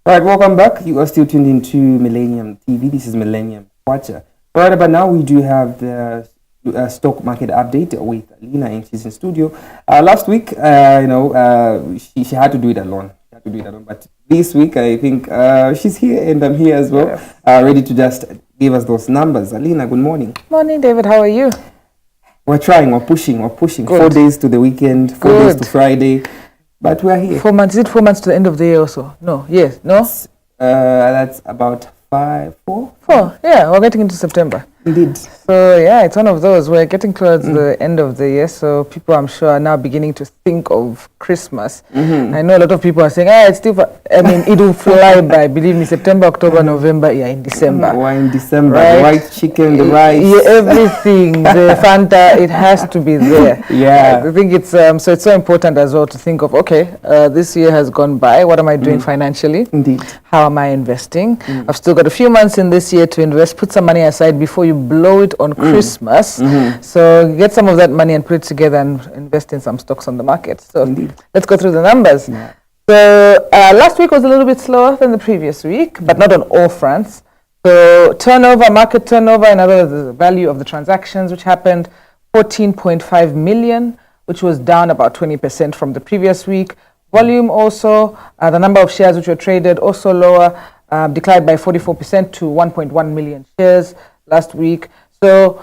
All right, welcome back. You are still tuned into Millennium TV. This is Millennium Watcher. Right about now, we do have the stock market update with Lina, and she's in studio. Last week, she had to do it alone. But this week, I think she's here, and I'm here as well, ready to just give us those numbers. Alina, good morning. Morning, David. How are you? We're trying. We're pushing. Good. 4 days to the weekend. 4 days to Friday. But we're here. 4 months. Is it 4 months to the end of the year also? No. Yes. No? That's about 4. Yeah, we're getting into September. Indeed. So, yeah, it's one of those. We're getting towards the end of the year. So, people, I'm sure, are now beginning to think of Christmas. I know a lot of people are saying, it's still, it will fly by. Believe me, September, October, November, in December. We're in December. Right? The white chicken, the rice. Yeah, everything. The Fanta, it has to be there. Yeah. I think it's so important as well to think of, this year has gone by. What am I doing financially? Indeed. How am I investing? I've still got a few months in this year to invest. Put some money aside before you blow it on Christmas. So get some of that money and put it together and invest in some stocks on the market. So let's go through the numbers. Yeah. So last week was a little bit slower than the previous week, but not on all fronts. So turnover, market turnover, in other words, the value of the transactions which happened, 14.5 million, which was down about 20% from the previous week. Volume also, the number of shares which were traded also lower, declined by 44% to 1.1 million shares last week. So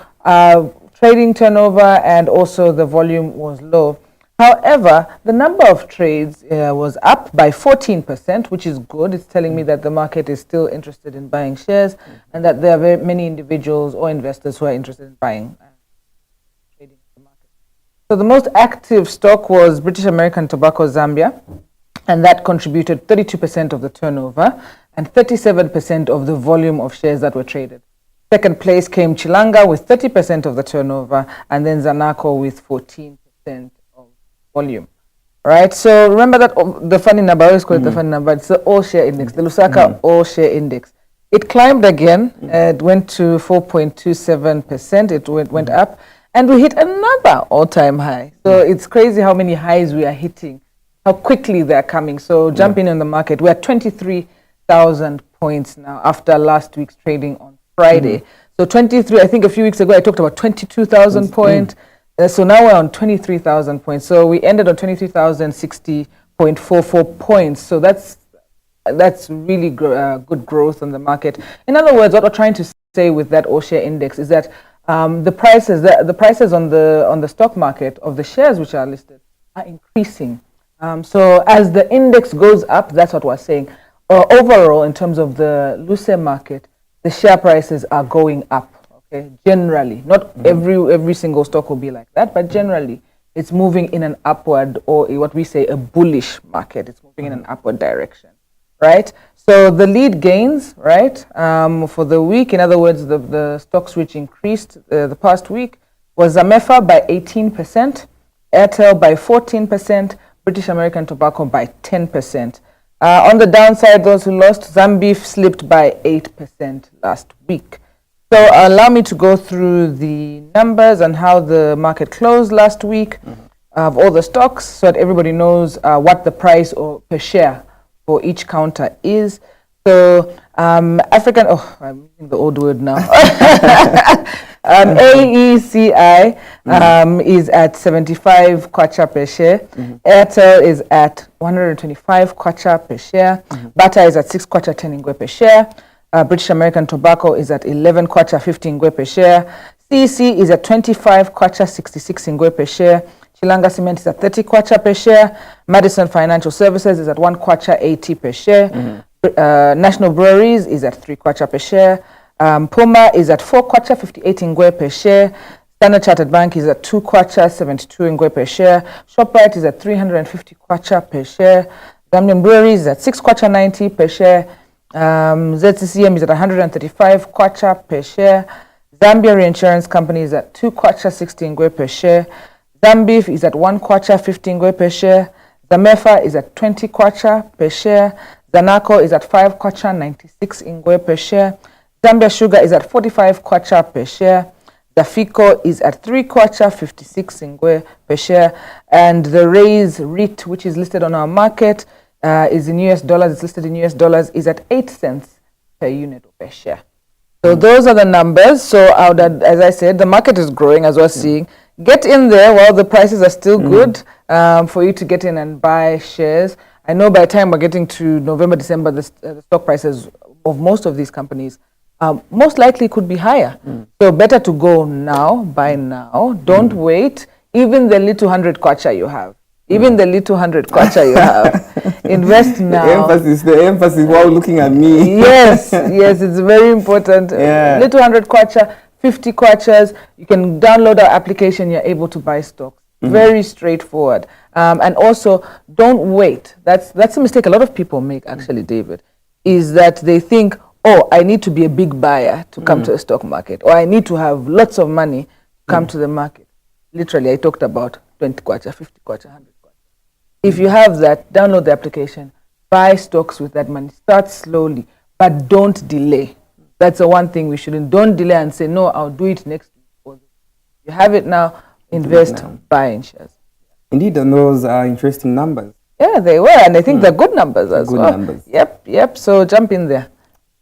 trading turnover and also the volume was low. However, the number of trades was up by 14%, which is good. It's telling me that the market is still interested in buying shares and that there are very many individuals or investors who are interested in buying trading the market. So the most active stock was British American Tobacco Zambia, and that contributed 32% of the turnover and 37% of the volume of shares that were traded. Second place came Chilanga with 30% of the turnover, and then Zanaco with 14% of volume. Right? So remember that the funny number, I always call it the funny number, it's the all-share index, the Lusaka all-share index. It climbed again, it went to 4.27%, it went up, and we hit another all-time high. So it's crazy how many highs we are hitting, how quickly they're coming. So jump in on the market. We're at 23,000 points now after last week's trading on Friday. So 23, I think a few weeks ago I talked about 22,000 points. So now we're on 23,000 points. So we ended on 23,060.44 points. So that's really good growth on the market. In other words, what we're trying to say with that all-share index is that the prices on the stock market of the shares which are listed are increasing. So as the index goes up, that's what we're saying. Overall, in terms of the loose market, the share prices are going up. Okay, generally, not every single stock will be like that, but generally, it's moving in an upward, or what we say a bullish market. It's moving in an upward direction, right? So the lead gains, right, for the week, in other words, the stocks which increased the past week was Zamefa by 18%, Airtel by 14%, British American Tobacco by 10%. On the downside, those who lost, Zambif slipped by 8% last week. So allow me to go through the numbers and how the market closed last week of all the stocks so that everybody knows what the price or per share for each counter is. So I'm using the old word now. AECI is at 75 kwacha per share. Airtel is at 125 kwacha per share. Bata is at 6 kwacha 10 ingwe per share. British American Tobacco is at 11 kwacha 15 ingwe per share. CC is at 25 kwacha 66 ingwe per share. Chilanga Cement is at 30 kwacha per share. Madison Financial Services is at 1 kwacha 80 per share. National Breweries is at 3 kwacha per share. Puma is at 4 kwacha 58 ingwe per share. Standard Chartered Bank is at 2 kwacha 72 ingwe per share. ShopRite is at 350 kwacha per share. Zambian Breweries is at 6 kwacha 90 per share. ZCCM is at 135 kwacha per share. Zambia Reinsurance Company is at 2 kwacha 60 ingwe per share. Zambif is at 1 kwacha 50 ingwe per share. Zamefa is at 20 kwacha per share. Zanaco is at 5 kwacha 96 ingwe per share. Zambia Sugar is at 45 kwacha per share. Dafico is at 3 kwacha 56 ingwe per share. And the Raise REIT, which is listed on our market, is in US dollars, it's listed in US dollars, is at 8 cents per unit or per share. So those are the numbers. So as I said, the market is growing as we're seeing. Get in there while the prices are still good for you to get in and buy shares. I know by the time we're getting to November, December, the stock prices of most of these companies most likely could be higher. So better to go now, buy now. Don't wait. Even the little 100 kwacha you have. Even the little 100 kwacha you have. Invest now. The emphasis while looking at me. Yes, it's very important. Little 100 kwacha, 50 kwachas. You can download our application. You're able to buy stocks. Very straightforward. And also, don't wait. That's a mistake a lot of people make, actually, David, is that they think, oh, I need to be a big buyer to come to the stock market, or I need to have lots of money to come to the market. Literally, I talked about 20 kwacha, 50 kwacha, 100 kwacha. If you have that, download the application, buy stocks with that money, start slowly, but don't delay. That's the one thing we shouldn't. Don't delay and say, no, I'll do it next week. You have it now, invest, buy in shares. Indeed, and those are interesting numbers. Yeah, they were, and I think they're good numbers as well. Good numbers. Yep. So jump in there.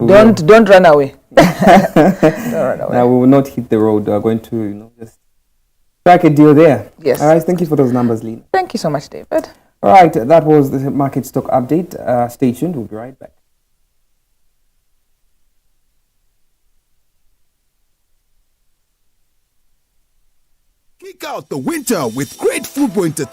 Don't run away. Don't run away. Now we will not hit the road. We are going to, just strike a deal there. Yes. All right. Thank you for those numbers, Lena. Thank you so much, David. All right. That was the market stock update. Stay tuned. We'll be right back. Kick out the winter with great football entertainment.